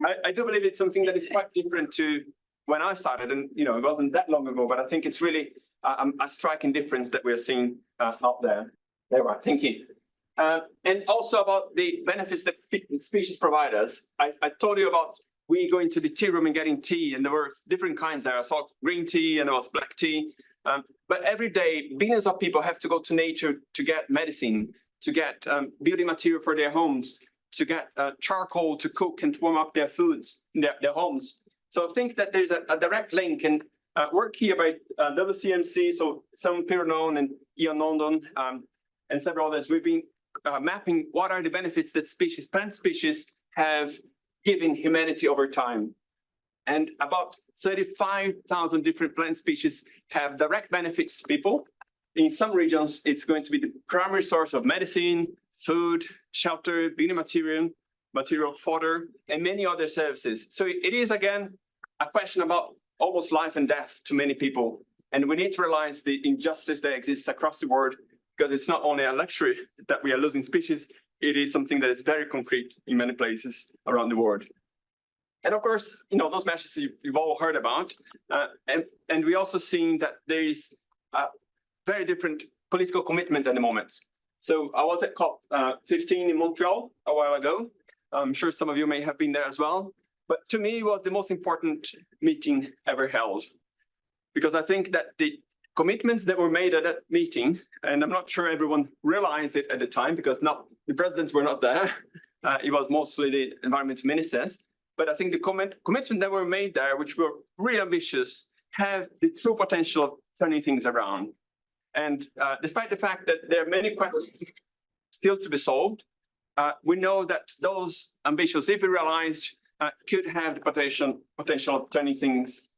I do believe it's something that is quite different to when I started, and it wasn't that long ago, but I think it's really a striking difference that we're seeing out there. There, right, thank you. And also about the benefits that species provide us. I told you about we going to the tea room and getting tea, and there were different kinds there. I saw green tea and there was black tea. But every day, billions of people have to go to nature to get medicine, to get building material for their homes, to get charcoal to cook and to warm up their foods, their homes. So I think that there's a direct link, and work here by WCMC, so some people known, and Ian London, and several others. We've been mapping what are the benefits that plant species have given humanity over time. And about 35,000 different plant species have direct benefits to people. In some regions, it's going to be the primary source of medicine, food, shelter, building material, fodder, and many other services. So it is, again, a question about almost life and death to many people. And we need to realize the injustice that exists across the world, because it's not only a luxury that we are losing species, it is something that is very concrete in many places around the world. And of course, those messages you've all heard about. And we also seeing that there is a very different political commitment at the moment. So I was at COP15 in Montreal a while ago. I'm sure some of you may have been there as well. But to me, it was the most important meeting ever held, because I think that the commitments that were made at that meeting, and I'm not sure everyone realized it at the time because the presidents were not there. It was mostly the environment ministers. But I think the commitments that were made there, which were really ambitious, have the true potential of turning things around. And despite the fact that there are many questions still to be solved, we know that those ambitions, if realized, could have the potential of turning things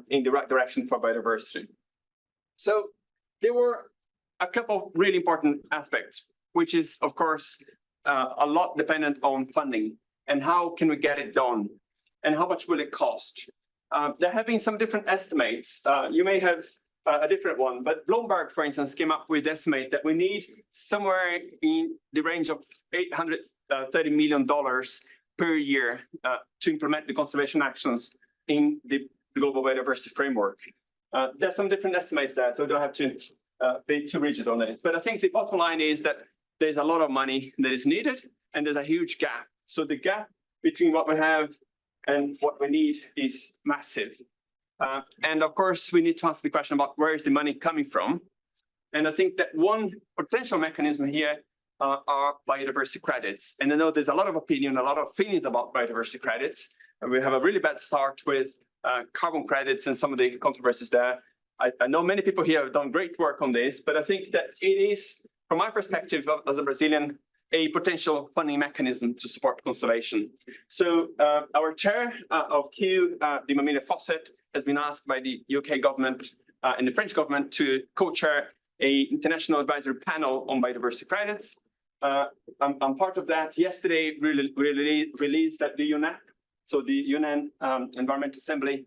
in the right direction for biodiversity. So there were a couple of really important aspects, which is, of course, a lot dependent on funding and how can we get it done and how much will it cost. There have been some different estimates. You may have a different one, but Bloomberg, for instance, came up with the estimate that we need somewhere in the range of $830 million per year to implement the conservation actions in the global biodiversity framework. There's some different estimates there, so we don't have to be too rigid on this. But I think the bottom line is that there's a lot of money that is needed, and there's a huge gap. So the gap between what we have and what we need is massive. And of course, we need to ask the question about where is the money coming from? And I think that one potential mechanism here are biodiversity credits. And I know there's a lot of opinion, a lot of feelings about biodiversity credits. And we have a really bad start with carbon credits and some of the controversies there. I know many people here have done great work on this, but I think that it is, from my perspective as a Brazilian, a potential funding mechanism to support conservation. So our chair of Kew, the Mamina Fawcett, has been asked by the UK government and the French government to co-chair an international advisory panel on biodiversity credits. I'm part of that. Yesterday, we released at the UNEP, so the UN Environment Assembly,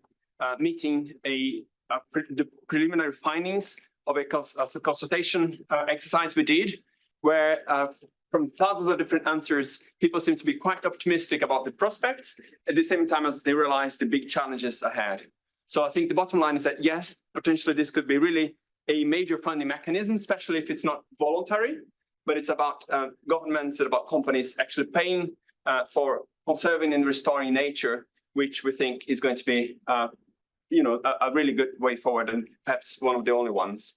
meeting the preliminary findings of a consultation exercise we did, where from thousands of different answers, people seem to be quite optimistic about the prospects, at the same time as they realize the big challenges ahead. So I think the bottom line is that, yes, potentially this could be really a major funding mechanism, especially if it's not voluntary, but it's about governments and about companies actually paying for conserving and restoring nature, which we think is going to be a really good way forward, and perhaps one of the only ones.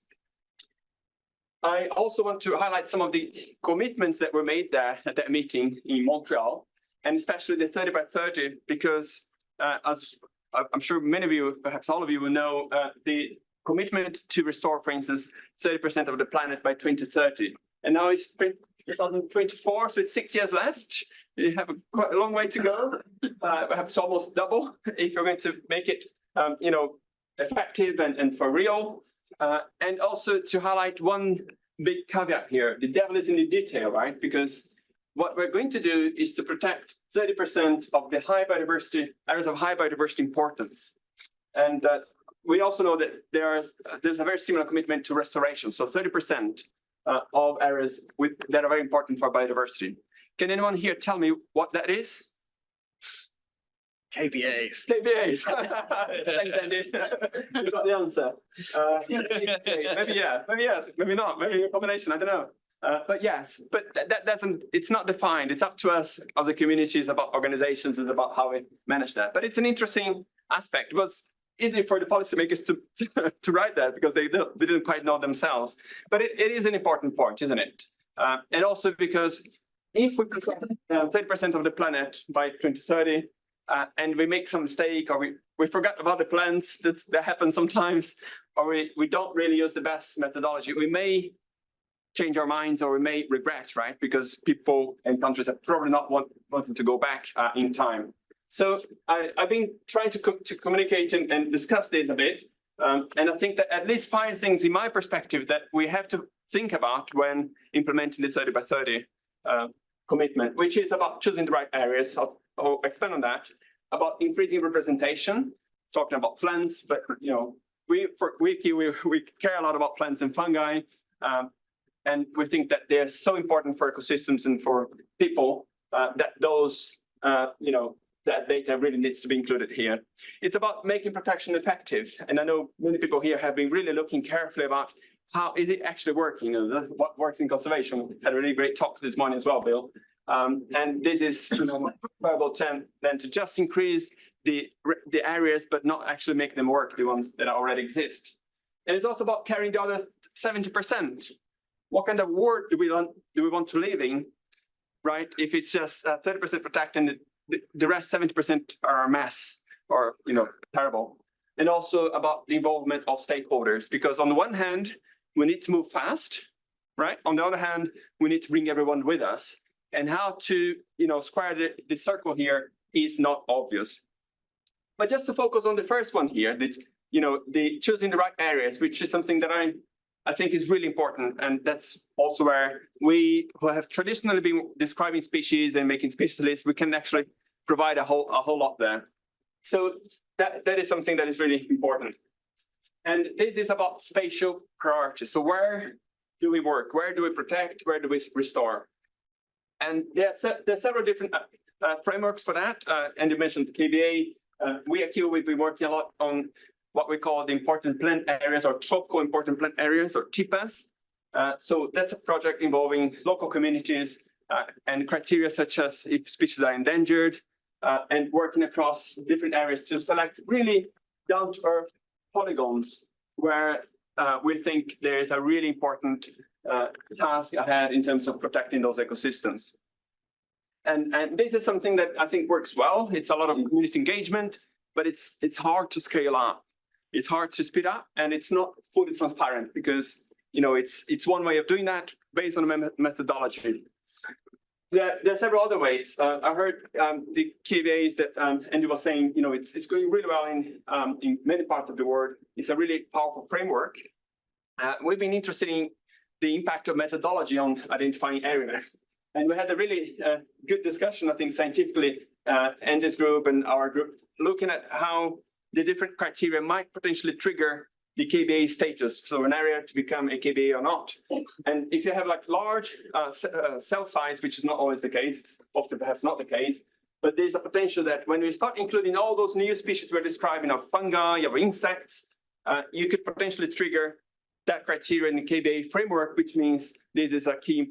I also want to highlight some of the commitments that were made there at that meeting in Montreal, and especially the 30 by 30, because as I'm sure many of you, perhaps all of you will know, the commitment to restore, for instance, 30% of the planet by 2030. And now it's 2024, so it's 6 years left. You have quite a long way to go, perhaps almost double if you're going to make it effective and for real. And also to highlight one big caveat here, the devil is in the detail, right? Because what we're going to do is to protect 30% of the areas of high biodiversity importance. And we also know that there's a very similar commitment to restoration. So 30% of areas that are very important for biodiversity. Can anyone here tell me what that is? KBAs. KBAs. Thanks, Andy. You got the answer. Maybe yeah, maybe yes, maybe not, maybe a combination, I don't know. But yes, but that doesn't, it's not defined. It's up to us as a community, it's about organizations, it's about how we manage that. But it's an interesting aspect. It was easy for the policymakers to write that because they didn't quite know themselves. But it is an important point, isn't it? And also because if we protect 30% of the planet by 2030, and we make some mistake, or we forgot about the plants, that happens sometimes, or we don't really use the best methodology, we may change our minds, or we may regret, right? Because people and countries are probably not wanting to go back in time. So I've been trying to communicate and discuss this a bit. And I think that at least 5 things in my perspective that we have to think about when implementing the 30 by 30 commitment, which is about choosing the right areas. I'll expand on that, about increasing representation, talking about plants, but you know, we care a lot about plants and fungi. And we think that they're so important for ecosystems and for people that those, that data really needs to be included here. It's about making protection effective. And I know many people here have been really looking carefully about how is it actually working? What works in conservation? We had a really great talk this morning as well, Bill. And this is comparable then to just increase the areas, but not actually make them work, the ones that already exist. And it's also about carrying the other 70%. What kind of world do we want to live in, right? If it's just 30% protect and the rest 70% are a mess or terrible. And also about the involvement of stakeholders, because on the one hand, we need to move fast, right? On the other hand, we need to bring everyone with us. And how to square the circle here is not obvious. But just to focus on the first one here, the choosing the right areas, which is something that I think is really important. And that's also where we, who have traditionally been describing species and making species lists, we can actually provide a whole lot there. So that is something that is really important. And this is about spatial priorities. So where do we work? Where do we protect? Where do we restore? And there are several different frameworks for that. And you mentioned KBA. We at Kew, we've been working a lot on what we call the important plant areas, or tropical important plant areas, or TIPAs. So that's a project involving local communities and criteria such as if species are endangered, and working across different areas to select really down-to-earth polygons where we think there is a really important task ahead in terms of protecting those ecosystems. And this is something that I think works well. It's a lot of community engagement, but it's hard to scale up. It's hard to speed up, and it's not fully transparent because it's one way of doing that based on a methodology. There are several other ways. I heard the KBAs that Andy was saying, it's going really well in many parts of the world. It's a really powerful framework. We've been interested in the impact of methodology on identifying areas. And we had a really good discussion, I think, scientifically, Andy's group and our group, looking at how the different criteria might potentially trigger the KBA status, so an area to become a KBA or not. And if you have like large cell size, which is not always the case, it's often perhaps not the case, but there's a potential that when we start including all those new species we're describing of fungi, of insects, you could potentially trigger that criteria in the KBA framework, which means this is a key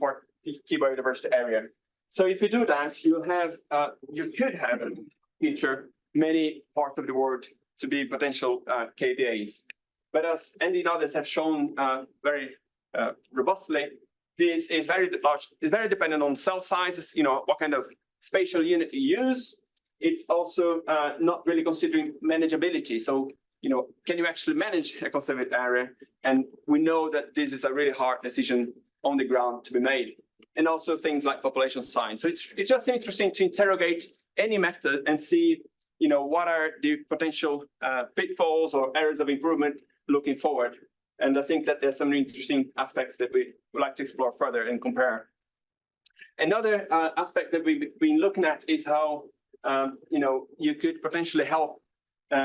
biodiversity area. So if you do that, you could have in the future many parts of the world to be potential KBAs. But as Andy and others have shown very robustly, this is very large. It's very dependent on cell sizes. What kind of spatial unit you use. It's also not really considering manageability. So can you actually manage a conserved area? And we know that this is a really hard decision on the ground to be made. And also things like population size. So it's just interesting to interrogate any method and see what are the potential pitfalls or areas of improvement looking forward. And I think that there's some interesting aspects that we would like to explore further and compare. Another aspect that we've been looking at is how you could potentially help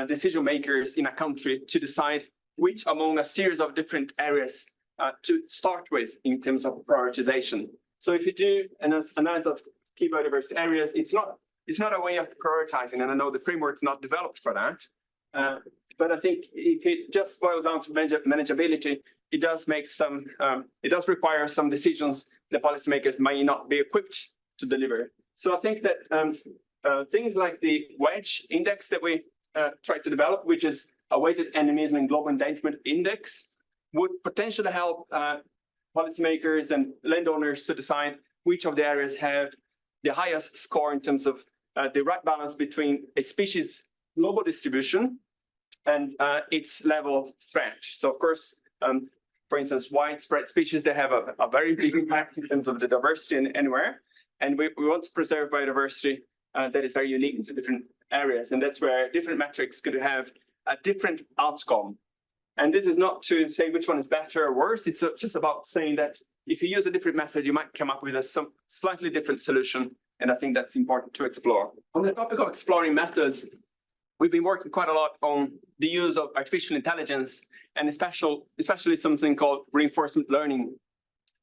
decision makers in a country to decide which among a series of different areas to start with in terms of prioritization. So if you do an analysis of key biodiversity areas, it's it's not a way of prioritizing, and I know the framework's not developed for that. But I think if it just boils down to manageability, it does make some, it does require some decisions that policymakers may not be equipped to deliver. So I think that things like the wedge index that we tried to develop, which is a weighted endemism and global endangerment index, would potentially help policymakers and landowners to decide which of the areas have the highest score in terms of the right balance between a species global distribution and its level of threat. So of course, for instance, widespread species, they have a very big impact in terms of the diversity anywhere. And we want to preserve biodiversity that is very unique to different areas. And that's where different metrics could have a different outcome. And this is not to say which one is better or worse. It's just about saying that if you use a different method, you might come up with some slightly different solution. And I think that's important to explore. On the topic of exploring methods, we've been working quite a lot on the use of artificial intelligence, and especially something called reinforcement learning.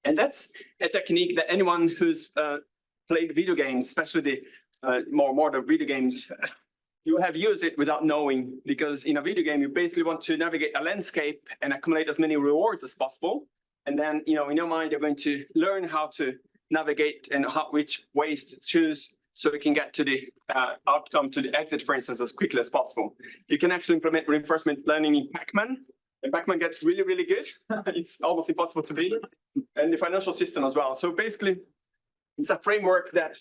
And that's a technique that anyone who's played video games, especially the more modern video games, you have used it without knowing, because in a video game, you basically want to navigate a landscape and accumulate as many rewards as possible. And then, in your mind, you're going to learn how to navigate and which ways to choose so we can get to the outcome, to the exit, for instance, as quickly as possible. You can actually implement reinforcement learning in Pac-Man, and Pac-Man gets really, really good. It's almost impossible to beat, and the financial system as well. So basically, it's a framework that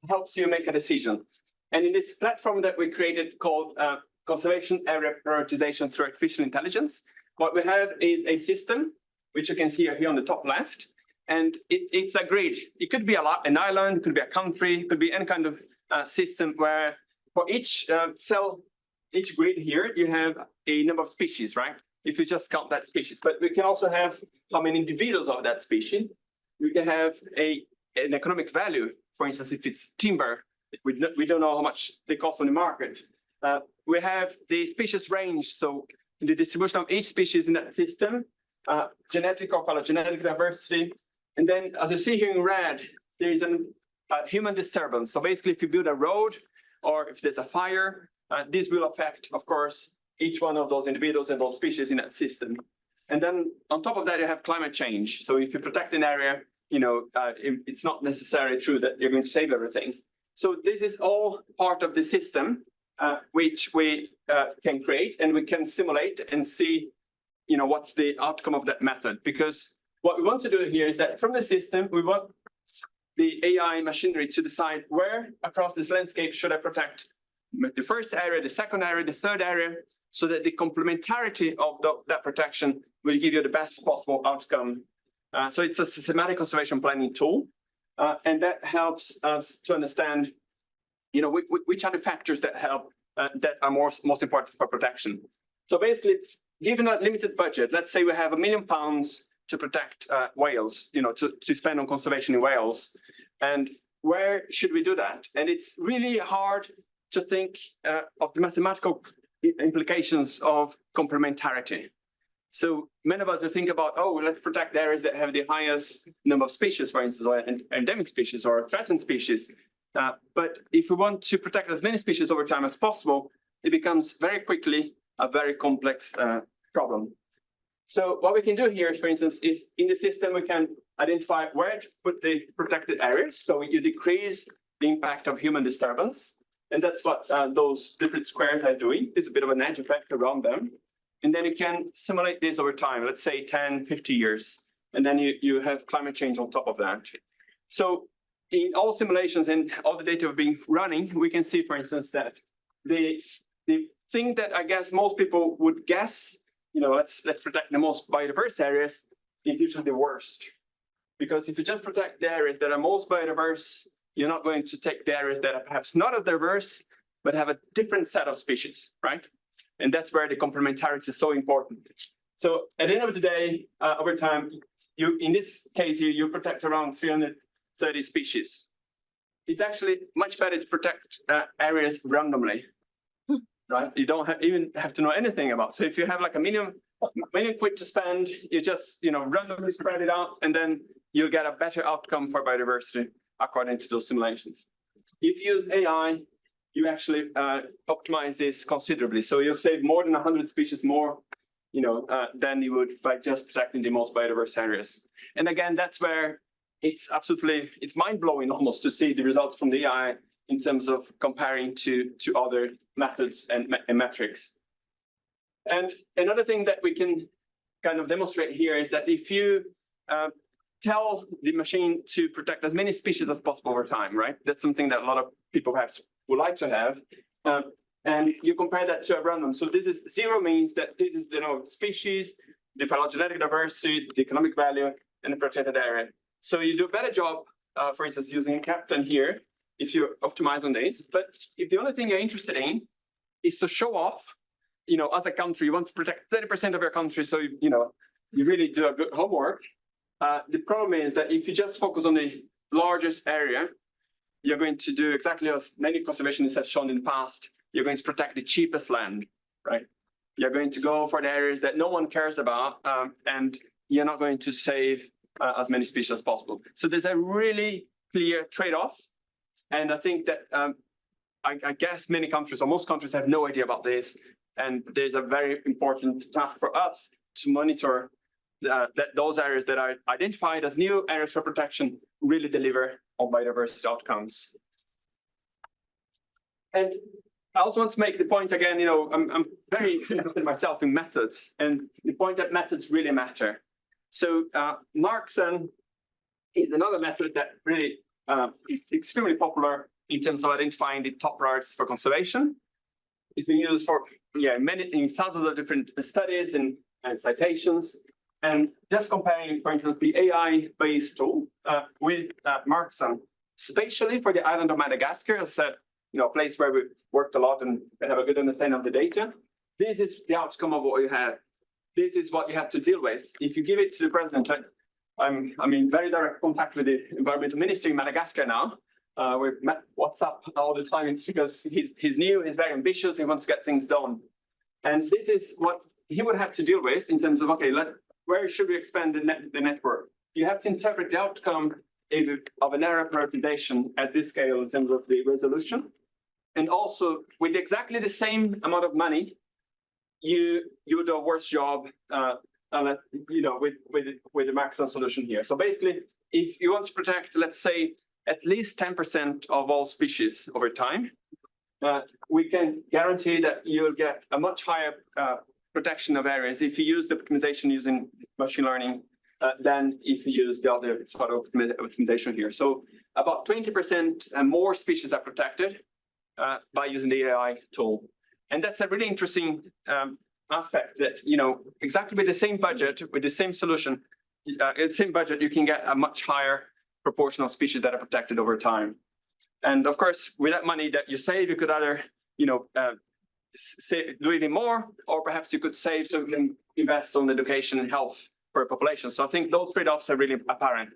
helps you make a decision. And in this platform that we created called Conservation Area Prioritization through Artificial Intelligence, what we have is a system, which you can see here on the top left, and it's a grid. It could be an island, it could be a country, it could be any kind of system where for each cell, each grid here, you have a number of species, right? If you just count that species. But we can also have how many individuals of that species. We can have an economic value. For instance, if it's timber, we don't know how much they cost on the market. We have the species range, so the distribution of each species in that system, genetic or phylogenetic diversity. And then, as you see here in red, there is a human disturbance. So basically, if you build a road or if there's a fire, this will affect, of course, each one of those individuals and those species in that system. And then on top of that, you have climate change. So if you protect an area, it's not necessarily true that you're going to save everything. So this is all part of the system which we can create, and we can simulate and see, what's the outcome of that method. Because what we want to do here is that from the system, we want the AI machinery to decide where across this landscape should I protect the first area, the second area, the third area, so that the complementarity of that protection will give you the best possible outcome. So it's a systematic conservation planning tool. And that helps us to understand, which are the factors that help, that are most important for protection. So basically, given a limited budget, let's say we have £1 million to protect whales, to spend on conservation in Wales. And where should we do that? And it's really hard to think of the mathematical implications of complementarity. So many of us will think about, let's protect the areas that have the highest number of species, for instance, or endemic species or threatened species. But if we want to protect as many species over time as possible, it becomes very quickly a very complex problem. So what we can do here, for instance, is in the system, we can identify where to put the protected areas. So you decrease the impact of human disturbance. And that's what those different squares are doing. There's a bit of an edge effect around them. And then you can simulate this over time, let's say 10, 50 years. And then you have climate change on top of that. So in all simulations and all the data we've been running, we can see, for instance, that the thing that I guess most people would guess, let's protect the most biodiverse areas, is usually the worst. Because if you just protect the areas that are most biodiverse, you're not going to take the areas that are perhaps not as diverse, but have a different set of species, right? And that's where the complementarity is so important. So at the end of the day, over time, in this case, you protect around 330 species. It's actually much better to protect areas randomly, right? You don't even have to know anything about. So if you have like a million quid to spend, you just randomly spread it out, and then you'll get a better outcome for biodiversity according to those simulations. if you use AI, you actually optimize this considerably. So you'll save more than 100 species more, than you would by just protecting the most biodiverse areas. And again, that's where it's mind-blowing almost to see the results from the AI in terms of comparing to other methods and metrics. And another thing that we can kind of demonstrate here is that if you tell the machine to protect as many species as possible over time, right? That's something that a lot of people perhaps would like to have. And you compare that to a random. So this is 0 means that this is species, the phylogenetic diversity, the economic value, and the protected area. So you do a better job, for instance, using Captain here, if you optimize on this. But if the only thing you're interested in is to show off, as a country, you want to protect 30% of your country, so you really do a good homework. The problem is that if you just focus on the largest area, you're going to do exactly as many conservationists have shown in the past. You're going to protect the cheapest land, right? You're going to go for the areas that no one cares about, and you're not going to save as many species as possible. So there's a really clear trade-off. And I think that I guess many countries, or most countries, have no idea about this. And there's a very important task for us to monitor that those areas that are identified as new areas for protection really deliver on biodiversity outcomes. And I also want to make the point again, I'm very interested myself in methods, and the point that methods really matter. So Markson is another method that really is extremely popular in terms of identifying the top priorities for conservation. It's been used for thousands of different studies and citations. And just comparing, for instance, the AI-based tool with Markson, spatially for the island of Madagascar, as I said, a place where we worked a lot and have a good understanding of the data. This is the outcome of what you have. This is what you have to deal with. If you give it to the president, I'm in very direct contact with the environmental ministry in Madagascar now. We've met WhatsApp all the time because he's new, he's very ambitious, he wants to get things done. And this is what he would have to deal with in terms of, okay, where should we expand the network? You have to interpret the outcome of an area prioritization at this scale in terms of the resolution. And also, with exactly the same amount of money, you do a worse job with the Markson solution here. So basically, if you want to protect, let's say, at least 10% of all species over time, we can guarantee that you'll get a much higher protection of areas if you use the optimization using machine learning than if you use the other sort of optimization here. So about 20% more species are protected by using the AI tool. And that's a really interesting aspect that, exactly with the same budget, with the same solution, same budget, you can get a much higher proportion of species that are protected over time. And of course, with that money that you save, you could either, do even more, or perhaps you could save so you can invest on education and health for a population. So I think those trade-offs are really apparent.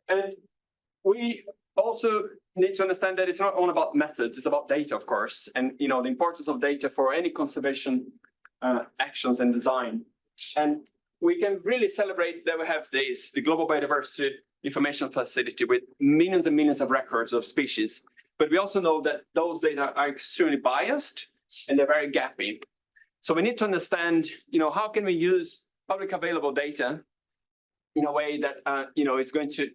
And we also need to understand that it's not all about methods, it's about data, of course, and the importance of data for any conservation actions and design. And we can really celebrate that we have the Global Biodiversity Information Facility with millions and millions of records of species. But we also know that those data are extremely biased and they're very gappy. So we need to understand, how can we use public available data in a way that, is going to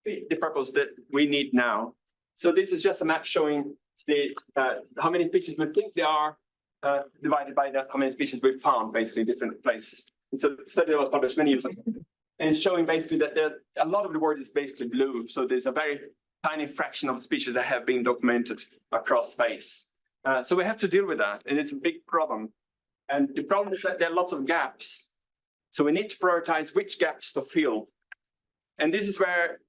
fit the purpose that we need now. So this is just a map showing how many species we think there are divided by how many species we've found, basically, different places. It's a study that was published many years ago, and showing basically that a lot of the world is basically blue. So there's a very tiny fraction of species that have been documented across space. So we have to deal with that, and it's a big problem. And the problem is that there are lots of gaps. So we need to prioritize which gaps to fill. And this is where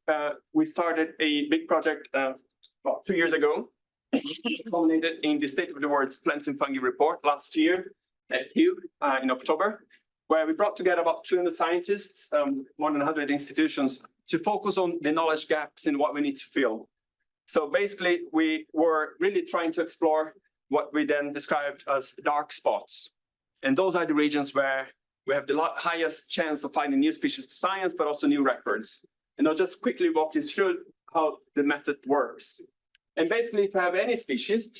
we started a big project about 2 years ago, culminated in the State of the World's Plants and Fungi report last year at Kew in October, where we brought together about 200 scientists, more than 100 institutions, to focus on the knowledge gaps in what we need to fill. So basically, we were really trying to explore what we then described as dark spots. And those are the regions where we have the highest chance of finding new species to science, but also new records. And I'll just quickly walk you through how the method works. And basically, if you have any species,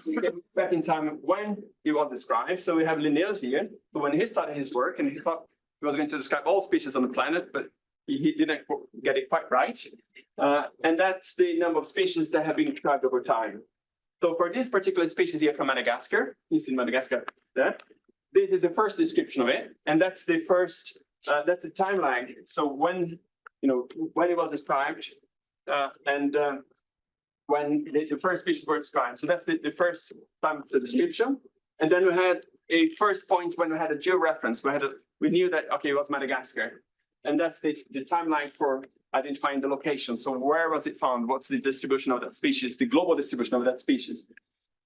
you get back in time when he was described. So we have Linnaeus here, so when he started his work, and he thought he was going to describe all species on the planet, but he didn't get it quite right. And that's the number of species that have been described over time. So for this particular species here from Madagascar, you see Madagascar there, this is the first description of it, and that's the first, that's the time lag. So when, when it was described, when the first species were described. So that's the first time of the description. And then we had a first point when we had a georeference. We knew that, okay, it was Madagascar. And that's the timeline for identifying the location. So where was it found? What's the distribution of that species, the global distribution of that species?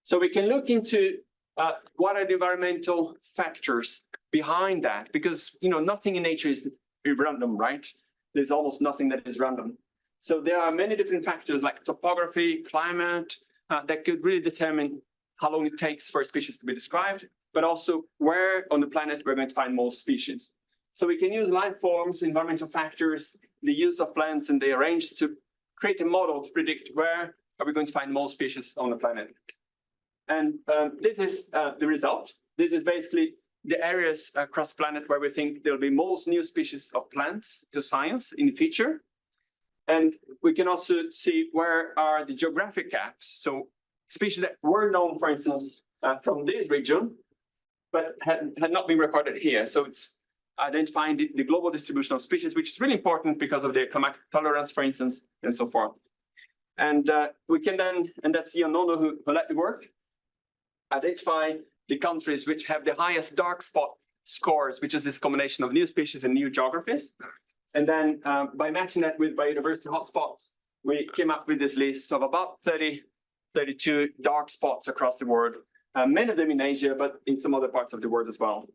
So we can look into what are the environmental factors behind that, because nothing in nature is random, right? There's almost nothing that is random. So there are many different factors like topography, climate, that could really determine how long it takes for a species to be described, but also where on the planet we're going to find most species. So we can use life forms, environmental factors, the use of plants and their range to create a model to predict where are we going to find most species on the planet. And this is the result. This is basically the areas across the planet where we think there'll be most new species of plants to science in the future. And we can also see where are the geographic gaps. So species that were known, for instance, from this region, but had not been recorded here. So it's identifying the global distribution of species, which is really important because of their climatic tolerance, for instance, and so forth. And we can then, and that's Ian Nono who led the work, identify the countries which have the highest dark spot scores, which is this combination of new species and new geographies. And then by matching that with biodiversity hotspots, we came up with this list of about 32 dark spots across the world, many of them in Asia, but in some other parts of the world as well.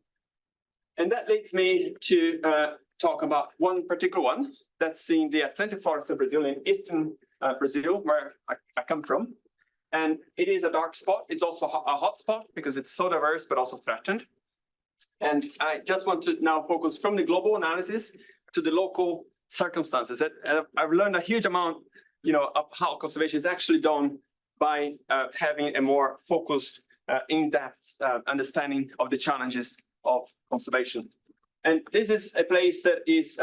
And that leads me to talk about one particular one that's in the Atlantic forest of Brazil, in eastern Brazil, where I come from. And it is a dark spot. It's also a hot spot because it's so diverse, but also threatened. And I just want to now focus from the global analysis to the local circumstances. I've learned a huge amount, of how conservation is actually done by having a more focused, in-depth understanding of the challenges of conservation. And this is a place that is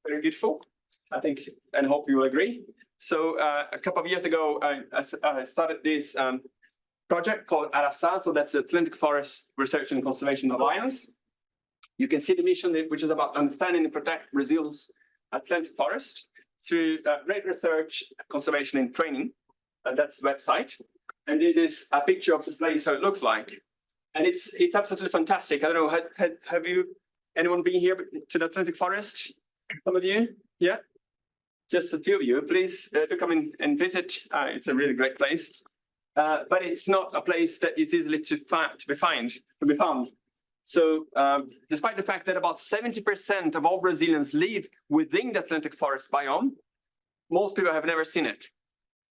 very beautiful, I think, and hope you will agree. So a couple of years ago, I started this project called Araçá. So that's the Atlantic Forest Research and Conservation Alliance. You can see the mission, which is about understanding and protect Brazil's Atlantic forest through great research, conservation, and training. That's the website. And this is a picture of the place, how it looks like. And it's absolutely fantastic. I don't know, have anyone been here to the Atlantic forest? Some of you? Yeah? Just a few of you. Please do come in and visit. It's a really great place. But it's not a place that is easily to be found. So despite the fact that about 70% of all Brazilians live within the Atlantic forest biome, most people have never seen it.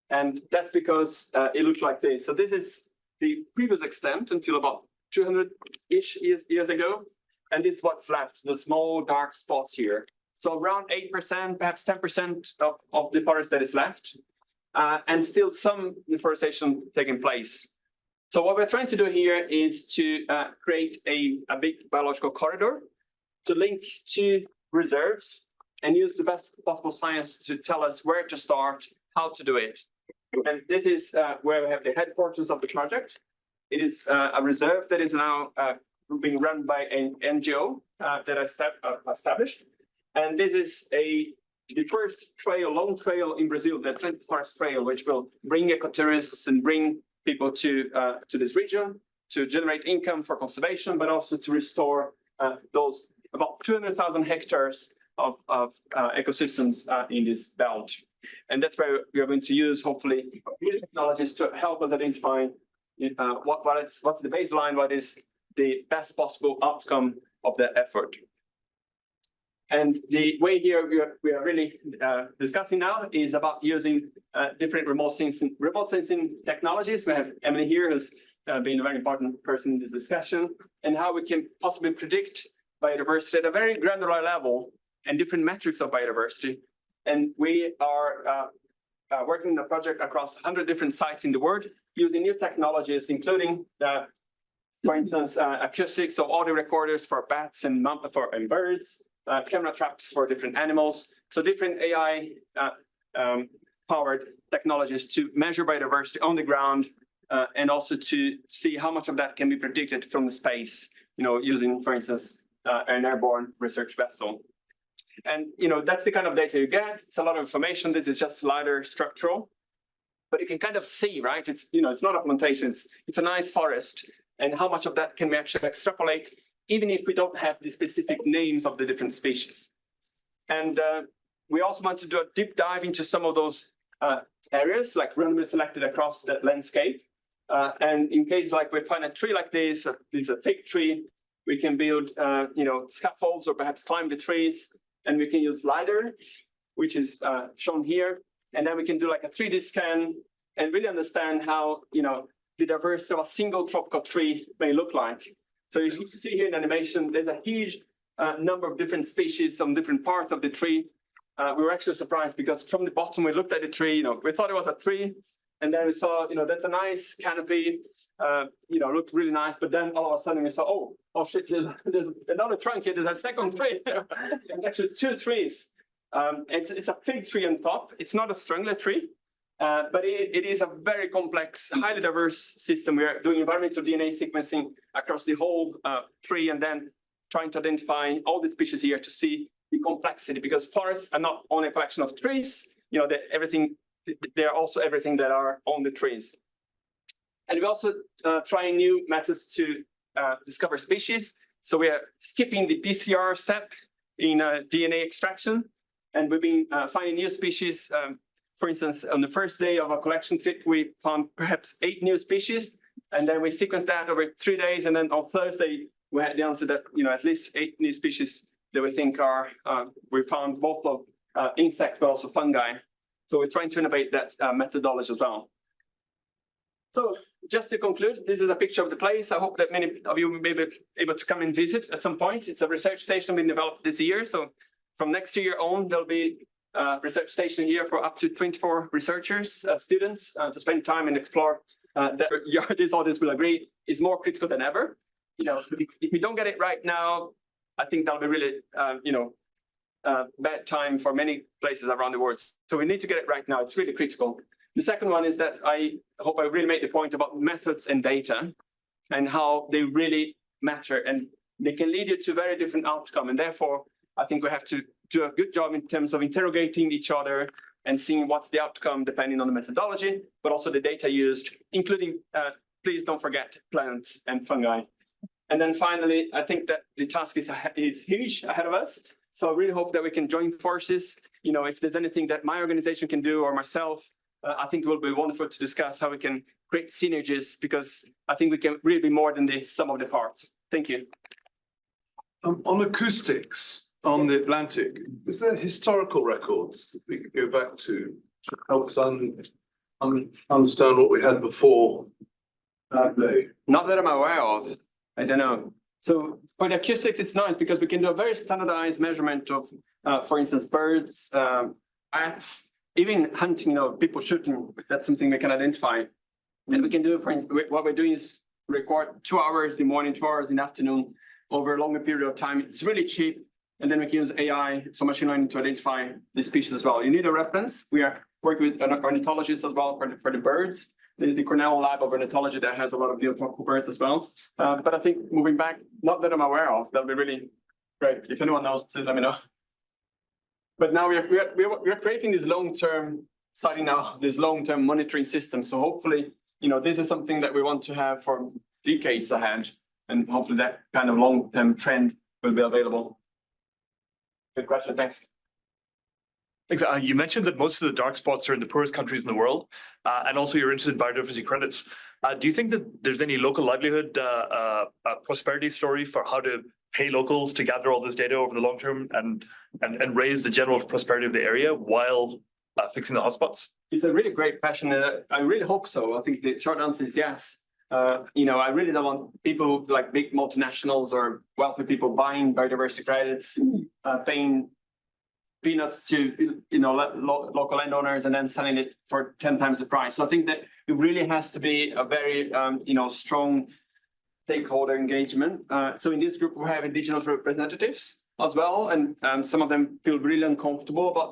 And that's because it looks like this. So this is the previous extent until about 200-ish years ago. And this is what's left, the small dark spots here. So around 8%, perhaps 10% of the forest that is left, and still some deforestation taking place. So what we're trying to do here is to create a big biological corridor to link two reserves and use the best possible science to tell us where to start, how to do it. And this is where we have the headquarters of the project. It is a reserve that is now being run by an NGO that I established. And this is the first long trail in Brazil, the Atlantic Forest Trail, which will bring ecotourists and bring people to this region to generate income for conservation, but also to restore those about 200,000 hectares of ecosystems in this belt. And that's where we are going to use, hopefully, technologies to help us identify what's the baseline, what is the best possible outcome of that effort. And the way here we are really discussing now is about using different remote sensing technologies. We have Emily here, who's been a very important person in this discussion, and how we can possibly predict biodiversity at a very granular level and different metrics of biodiversity. And we are working on a project across 100 different sites in the world using new technologies, including, for instance, acoustics, so audio recorders for bats and birds, camera traps for different animals. So different AI powered technologies to measure biodiversity on the ground, and also to see how much of that can be predicted from the space, using, for instance, an airborne research vessel. And, that's the kind of data you get. It's a lot of information. This is just LiDAR structural, but you can kind of see, right? It's, it's not a plantation, it's a nice forest. And how much of that can we actually extrapolate, even if we don't have the specific names of the different species. And we also want to do a deep dive into some of those areas, like randomly selected across that landscape. And in case like we find a tree like this is a fig tree, we can build, scaffolds or perhaps climb the trees, and we can use LiDAR, which is shown here. And then we can do like a 3D scan and really understand how, the diversity of a single tropical tree may look like. So you can see here in animation, there's a huge number of different species on different parts of the tree. We were actually surprised because from the bottom, we looked at the tree, we thought it was a tree. And then we saw, that's a nice canopy, looked really nice. But then all of a sudden we saw, oh shit, there's another trunk here. There's a second tree, and actually 2 trees. It's a fig tree on top. It's not a strangler tree, but it is a very complex, highly diverse system. We are doing environmental DNA sequencing across the whole tree, and then trying to identify all the species here to see the complexity, because forests are not only a collection of trees, they're also everything that are on the trees. And we're also trying new methods to discover species. So we are skipping the PCR step in DNA extraction, and we've been finding new species. For instance, on the first day of our collection trip, we found perhaps 8 new species, and then we sequenced that over 3 days, and then on Thursday, we had the answer that, at least 8 new species that we think are, we found both of insects, but also fungi. So we're trying to innovate that methodology as well. So just to conclude, this is a picture of the place. I hope that many of you may be able to come and visit at some point. It's a research station being developed this year. So from next year on, there'll be a research station here for up to 24 researchers, students, to spend time and explore. This audience will agree is more critical than ever. If we don't get it right now, I think that'll be really, bad time for many places around the world. So we need to get it right now. It's really critical. The second one is that I hope I really made the point about methods and data and how they really matter, and they can lead you to very different outcome. And therefore, I think we have to do a good job in terms of interrogating each other and seeing what's the outcome depending on the methodology, but also the data used, including, please don't forget, plants and fungi. And then finally, I think that the task is huge ahead of us. So I really hope that we can join forces. If there's anything that my organization can do or myself, I think it will be wonderful to discuss how we can create synergies, because I think we can really be more than the sum of the parts. Thank you. On acoustics on the Atlantic, is there historical records that we could go back to help us understand what we had before? Not that I'm aware of. I don't know. So for the acoustics, it's nice because we can do a very standardized measurement of, for instance, birds, bats, even hunting, people shooting. That's something we can identify. And we can do, for instance, what we're doing is record 2 hours in the morning, 2 hours in the afternoon over a longer period of time. It's really cheap. And then we can use AI, so machine learning, to identify the species as well. You need a reference. We are working with ornithologists as well for the birds. There's the Cornell Lab of Ornithology that has a lot of neotropical birds as well. But I think moving back, not that I'm aware of, that'll be really great. If anyone knows, please let me know. But now we are creating this long-term, starting now, this long-term monitoring system. So hopefully, this is something that we want to have for decades ahead. And hopefully that kind of long-term trend will be available. Good question, thanks. You mentioned that most of the dark spots are in the poorest countries in the world, and also you're interested in biodiversity credits. Do you think that there's any local livelihood prosperity story for how to pay locals to gather all this data over the long term and raise the general prosperity of the area while fixing the hotspots? It's a really great question, and I really hope so. I think the short answer is yes. I really don't want people like big multinationals or wealthy people buying biodiversity credits, paying peanuts to, local landowners and then selling it for 10 times the price. So I think that it really has to be a very, strong stakeholder engagement. So in this group, we have indigenous representatives as well. And some of them feel really uncomfortable about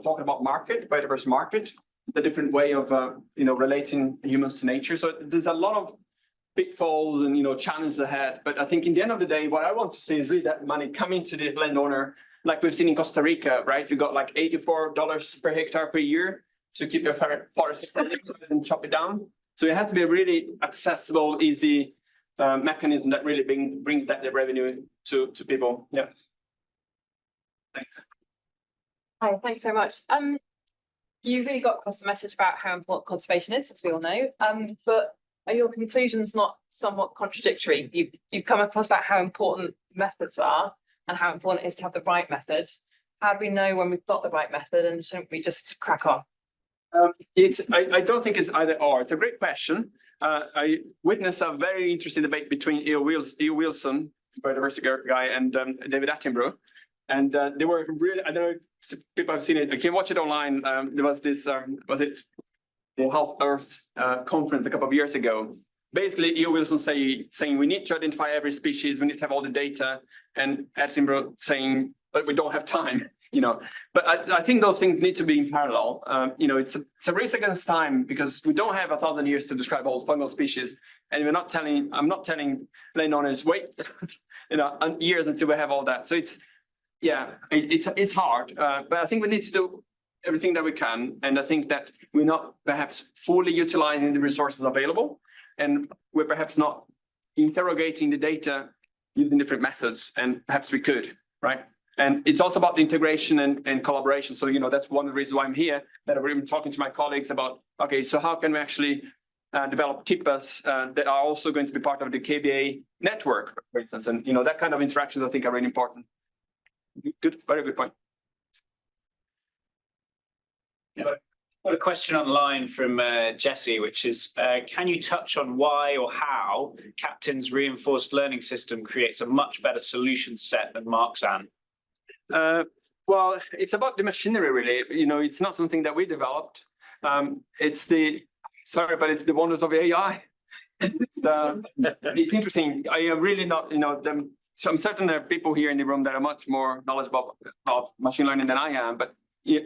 talking about biodiversity market, the different way of, relating humans to nature. So there's a lot of pitfalls and, challenges ahead. But I think in the end of the day, what I want to see is really that money coming to the landowner, like we've seen in Costa Rica, right? You got like $84 per hectare per year to keep your forest and chop it down. So it has to be a really accessible, easy mechanism that really brings that revenue to people. Yeah. Thanks. Hi, thanks very much. You really got across the message about how important conservation is, as we all know. But are your conclusions not somewhat contradictory? You've come across about how important methods are and how important it is to have the right methods. How do we know when we've got the right method, and shouldn't we just crack on? I don't think it's either or. It's a great question. I witnessed a very interesting debate between E.O. Wilson, biodiversity guy, and David Attenborough. And they were really, I don't know if people have seen it. You can watch it online. There was this, was it the Health Earth conference a couple of years ago. Basically, E.O. Wilson saying we need to identify every species, we need to have all the data, and Attenborough saying, but we don't have time. But I think those things need to be in parallel. It's a race against time because we don't have 1,000 years to describe all fungal species, and I'm not telling landowners wait, years until we have all that. So it's hard, but I think we need to do everything that we can, and I think that we're not perhaps fully utilizing the resources available, and we're perhaps not interrogating the data using different methods, and perhaps we could, right? And it's also about the integration and collaboration. So, that's one of the reasons why I'm here, that I've been talking to my colleagues about, okay, so how can we actually develop TIPAs that are also going to be part of the KBA network, for instance, and, that kind of interactions I think are really important. Good, very good point. Yeah. Got a question online from Jesse, which is, can you touch on why or how Captain's reinforced learning system creates a much better solution set than Marxan? Well, it's about the machinery, really. It's not something that we developed. It's the wonders of AI. It's interesting. I am really not, so I'm certain there are people here in the room that are much more knowledgeable about machine learning than I am. But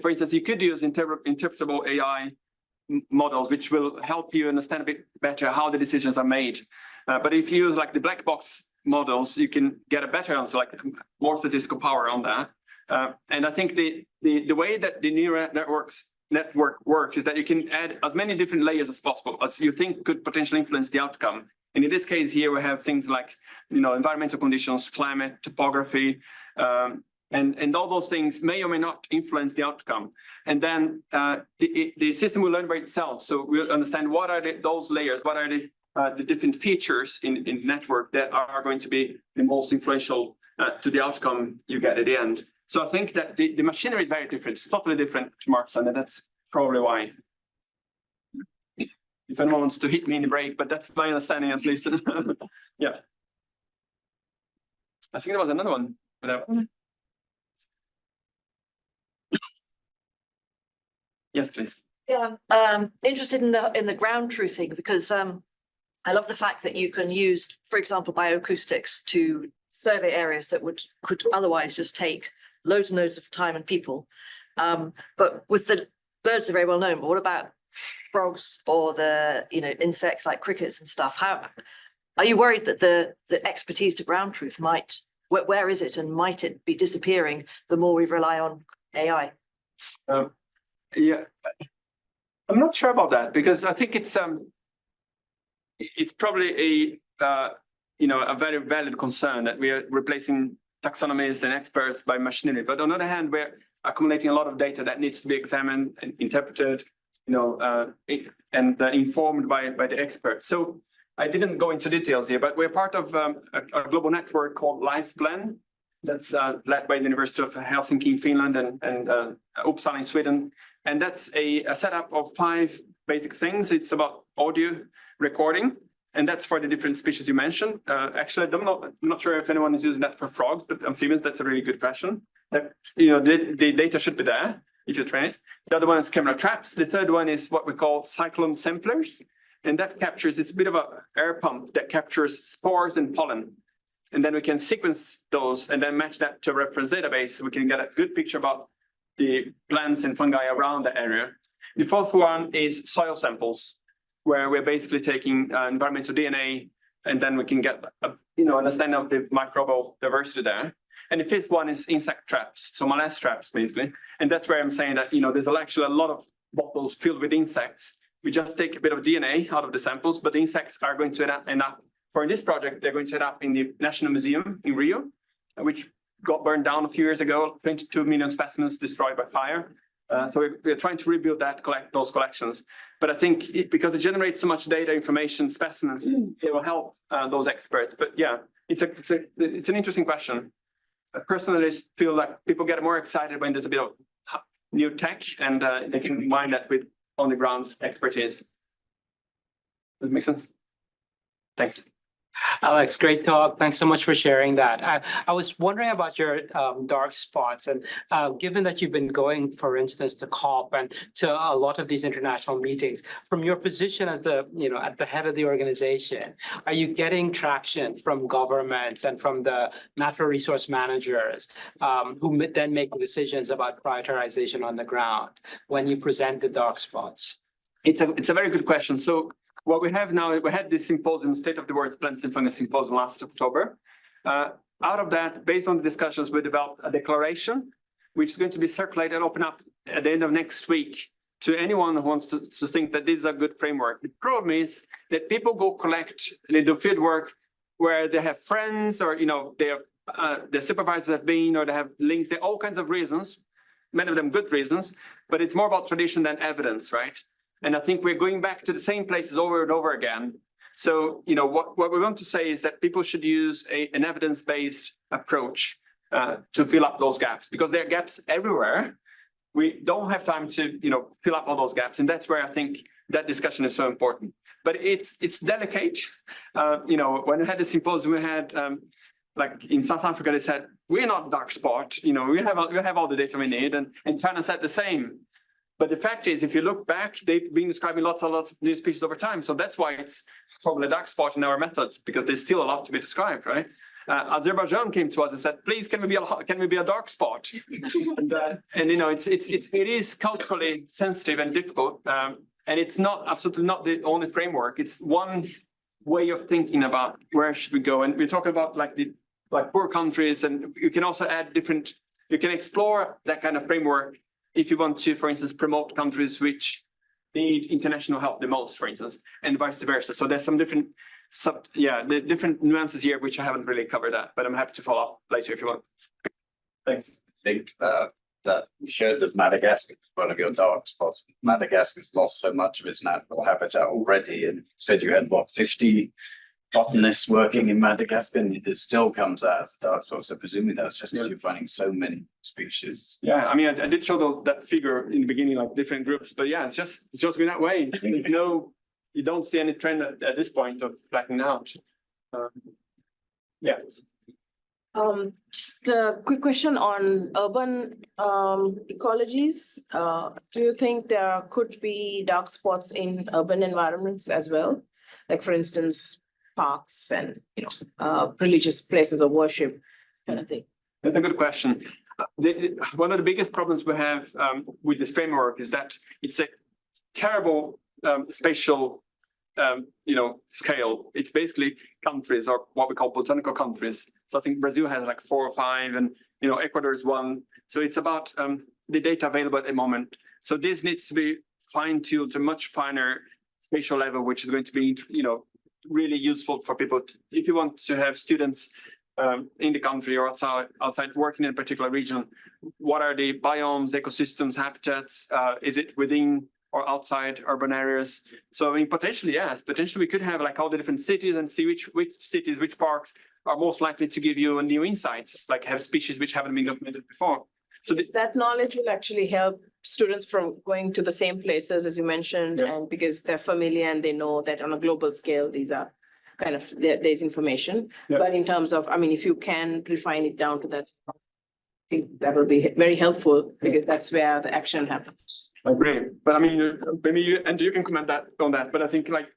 for instance, you could use interpretable AI models, which will help you understand a bit better how the decisions are made. But if you use like the black box models, you can get a better answer, like more statistical power on that. And I think the way that the neural network works is that you can add as many different layers as possible as you think could potentially influence the outcome. And in this case here, we have things like, environmental conditions, climate, topography, and all those things may or may not influence the outcome. And then the system will learn by itself. So we'll understand what are those layers, what are the different features in the network that are going to be the most influential to the outcome you get at the end. So I think that the machinery is very different. It's totally different to Marxan, and that's probably why. If anyone wants to hit me in the break, but that's my understanding at least. Yeah. I think there was another one. Yes, please. Yeah, interested in the ground truthing because I love the fact that you can use, for example, bioacoustics to survey areas that could otherwise just take loads and loads of time and people. But with the birds are very well known, but what about frogs or the insects like crickets and stuff? How are you worried that the expertise to ground truth where is it, and might it be disappearing the more we rely on AI? Yeah, I'm not sure about that because I think it's probably a very valid concern that we are replacing taxonomists and experts by machinery. But on the other hand, we're accumulating a lot of data that needs to be examined and interpreted, and informed by the experts. So I didn't go into details here, but we're part of a global network called LifePlan that's led by the University of Helsinki in Finland and Uppsala in Sweden. And that's a setup of 5 basic things. It's about audio recording, And that's for the different species you mentioned. Actually, I'm not sure if anyone is using that for frogs, but amphibians, that's a really good question. The data should be there if you train it. The other one is camera traps. The third one is what we call cyclone samplers. And that captures, it's a bit of an air pump that captures spores and pollen. And then we can sequence those and then match that to a reference database. We can get a good picture about the plants and fungi around the area. The fourth one is soil samples, where we're basically taking environmental DNA, and then we can get a understanding of the microbial diversity there. And the fifth one is insect traps, so molest traps basically. And that's where I'm saying that there's actually a lot of bottles filled with insects. We just take a bit of DNA out of the samples, but the insects are going to end up for this project, they're going to end up in the National Museum in Rio, which got burned down a few years ago, 22 million specimens destroyed by fire. So we're trying to rebuild those collections. But I think because it generates so much data, information, specimens, it will help those experts. But yeah, it's an interesting question. I personally feel like people get more excited when there's a bit of new tech and they can combine that with on the ground expertise. Does it make sense? Thanks. Alex, great talk. Thanks so much for sharing that. I was wondering about your dark spots, and given that you've been going, for instance, to COP and to a lot of these international meetings, from your position as the at the head of the organization, are you getting traction from governments and from the natural resource managers who then make decisions about prioritization on the ground when you present the dark spots? It's a very good question. So what we have now, we had this symposium, State of the World's Plants and Fungus Symposium last October. Out of that, based on the discussions, we developed a declaration, which is going to be circulated and open up at the end of next week to anyone who wants to think that this is a good framework. The problem is that people go collect, they do field work where they have friends or, their supervisors have been, or they have links, there are all kinds of reasons, many of them good reasons, but it's more about tradition than evidence, right? And I think we're going back to the same places over and over again. So, what we want to say is that people should use an evidence-based approach to fill up those gaps, because there are gaps everywhere. We don't have time to, fill up all those gaps. And that's where I think that discussion is so important. But it's delicate. When we had the symposium, we had, like in South Africa, they said, we're not dark spot. We have all the data we need. And China said the same. But the fact is, if you look back, they've been describing lots of new species over time. So that's why it's probably a dark spot in our methods, because there's still a lot to be described, right? Azerbaijan came to us and said, "Please, can we be a dark spot?" and it is culturally sensitive and difficult, and it's absolutely not the only framework. It's one way of thinking about where should we go, and we're talking about like poor countries, and you can also add different. You can explore that kind of framework if you want to, for instance, promote countries which need international help the most, for instance, and vice versa. So there's some different the different nuances here, which I haven't really covered that, but I'm happy to follow up later if you want. Thanks. I think that you showed that Madagascar is one of your dark spots. Madagascar's lost so much of its natural habitat already, and said you had 50 botanists working in Madagascar, and it still comes out as a dark spot. So presumably that's just you're finding so many species. Yeah, I mean, I did show that figure in the beginning, like different groups, but yeah, it's just going that way. You don't see any trend at this point of flattening out. Yeah. Just a quick question on urban ecologies. Do you think there could be dark spots in urban environments as well? Like, for instance, parks and religious places of worship kind of thing? That's a good question. One of the biggest problems we have with this framework is that it's a terrible spatial scale. It's basically countries, or what we call botanical countries. So I think Brazil has like 4 or 5, and Ecuador is 1. So it's about the data available at the moment. So this needs to be fine-tuned to a much finer spatial level, which is going to be really useful for people if you want to have students in the country or outside working in a particular region. What are the biomes, ecosystems, habitats? Is it within or outside urban areas? So I mean, potentially, yes, potentially we could have like all the different cities and see which cities, which parks are most likely to give you new insights, like have species which haven't been documented before. So that knowledge will actually help students from going to the same places as you mentioned, and because they're familiar and they know that on a global scale, these are kind of there's information. Yeah. But in terms of, I mean, if you can refine it down to that, I think that will be very helpful because that's where the action happens. I agree, but I mean, maybe you, and you can comment on that, but I think like,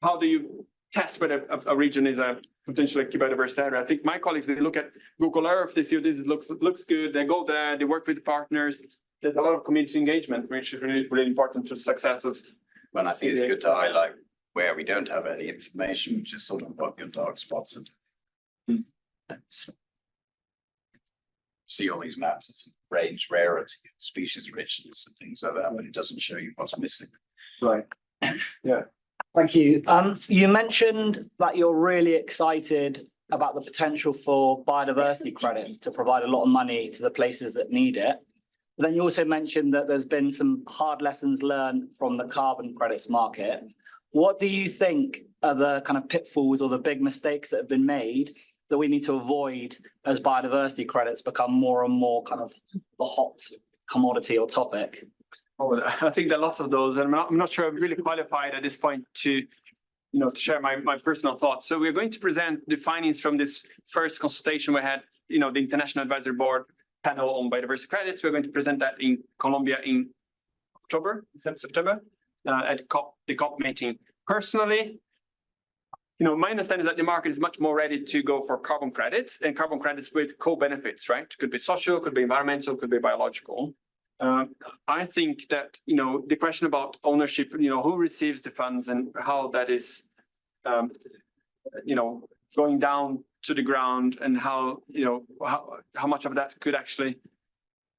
how do you test whether a region is a potentially key biodiversity area? I think my colleagues, they look at Google Earth, they see this looks good, they go there, they work with partners. There's a lot of community engagement, which is really important to the success of. When I think it's good to highlight where we don't have any information, which is sort of what your dark spots and see all these maps, it's range rarity, species richness and things like that, but it doesn't show you what's missing. Right. Yeah. Thank you. You mentioned that you're really excited about the potential for biodiversity credits to provide a lot of money to the places that need it. But then you also mentioned that there's been some hard lessons learned from the carbon credits market. What do you think are the kind of pitfalls or the big mistakes that have been made that we need to avoid as biodiversity credits become more and more kind of the hot commodity or topic? Oh, I think there are lots of those, and I'm not sure I'm really qualified at this point to, to share my personal thoughts. So we're going to present the findings from this first consultation we had, the International Advisory Board panel on biodiversity credits. We're going to present that in Colombia in September, at the COP meeting. Personally, my understanding is that the market is much more ready to go for carbon credits and carbon credits with co-benefits, right? Could be social, could be environmental, could be biological. I think that, the question about ownership, who receives the funds and how that is, going down to the ground and how much of that could actually,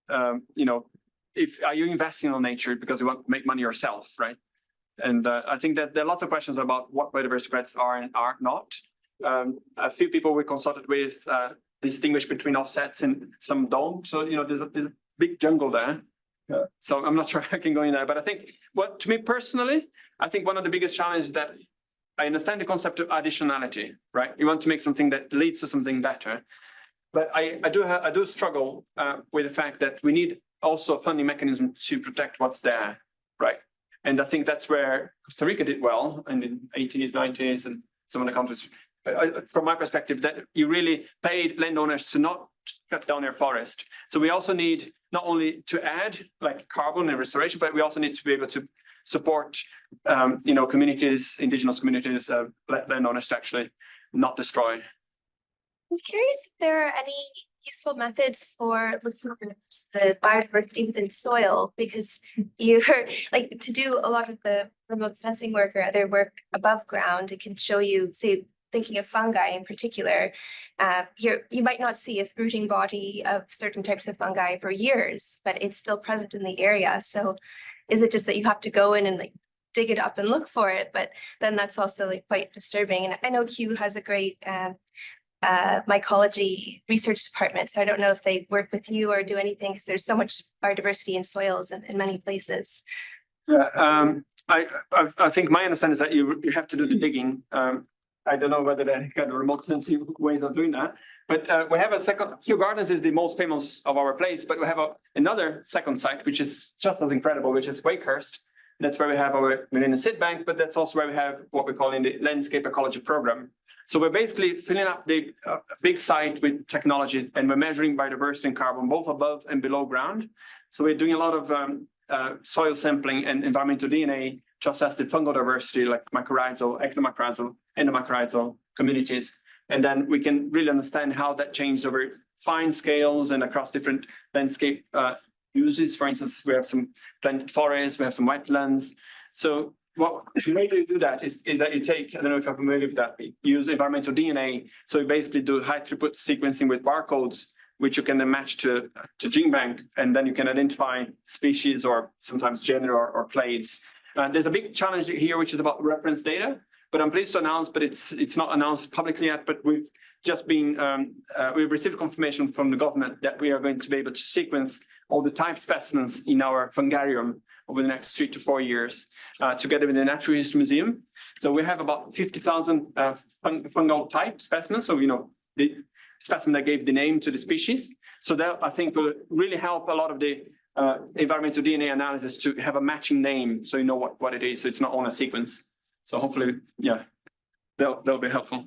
are you investing on nature because you want to make money yourself, right? And I think that there are lots of questions about what biodiversity credits are and are not. A few people we consulted with distinguish between offsets and some don't. So, there's a big jungle there. So I'm not sure I can go in there, but I think to me personally, I think one of the biggest challenges that I understand the concept of additionality, right? You want to make something that leads to something better. But I do struggle with the fact that we need also a funding mechanism to protect what's there, right? And I think that's where Costa Rica did well in the 80s, 90s, and some of the countries. From my perspective, that you really paid landowners to not cut down their forest. So we also need not only to add like carbon and restoration, but we also need to be able to support, communities, indigenous communities, landowners to actually not destroy. I'm curious if there are any useful methods for looking at the biodiversity within soil, because you're like to do a lot of the remote sensing work or other work above ground, it can show you, say, thinking of fungi in particular, you might not see a fruiting body of certain types of fungi for years, but it's still present in the area. So is it just that you have to go in and like dig it up and look for it? But then that's also like quite disturbing. And I know Kew has a great mycology research department, so I don't know if they work with you or do anything, because there's so much biodiversity in soils in many places. Yeah, I think my understanding is that you have to do the digging. I don't know whether there are kind of remote sensing ways of doing that, but we have a second. Kew Gardens is the most famous of our place, but we have another second site which is just as incredible, which is Wakehurst. That's where we have our Millennium Seed Bank, but that's also where we have what we call in the landscape ecology program. So we're basically filling up the big site with technology, and we're measuring biodiversity and carbon both above and below ground. So we're doing a lot of soil sampling and environmental DNA to assess the fungal diversity, like mycorrhizal, ectomycorrhizal, endomycorrhizal communities. And then we can really understand how that changed over fine scales and across different landscape uses. For instance, we have some planted forests, we have some wetlands. So what the way to do that is that you take, I don't know if you're familiar with that, use environmental DNA. So you basically do high throughput sequencing with barcodes, which you can then match to gene bank, and then you can identify species or sometimes gender or clades. There's a big challenge here, which is about reference data, but I'm pleased to announce, but it's not announced publicly yet, but we've just been, we've received confirmation from the government that we are going to be able to sequence all the type specimens in our fungarium over the next 3 to 4 years, together with the Natural History Museum. So we have about 50,000 fungal type specimens. So, the specimen that gave the name to the species. So that I think will really help a lot of the environmental DNA analysis to have a matching name, so you know what it is. So it's not on a sequence. So hopefully, yeah. They'll be helpful.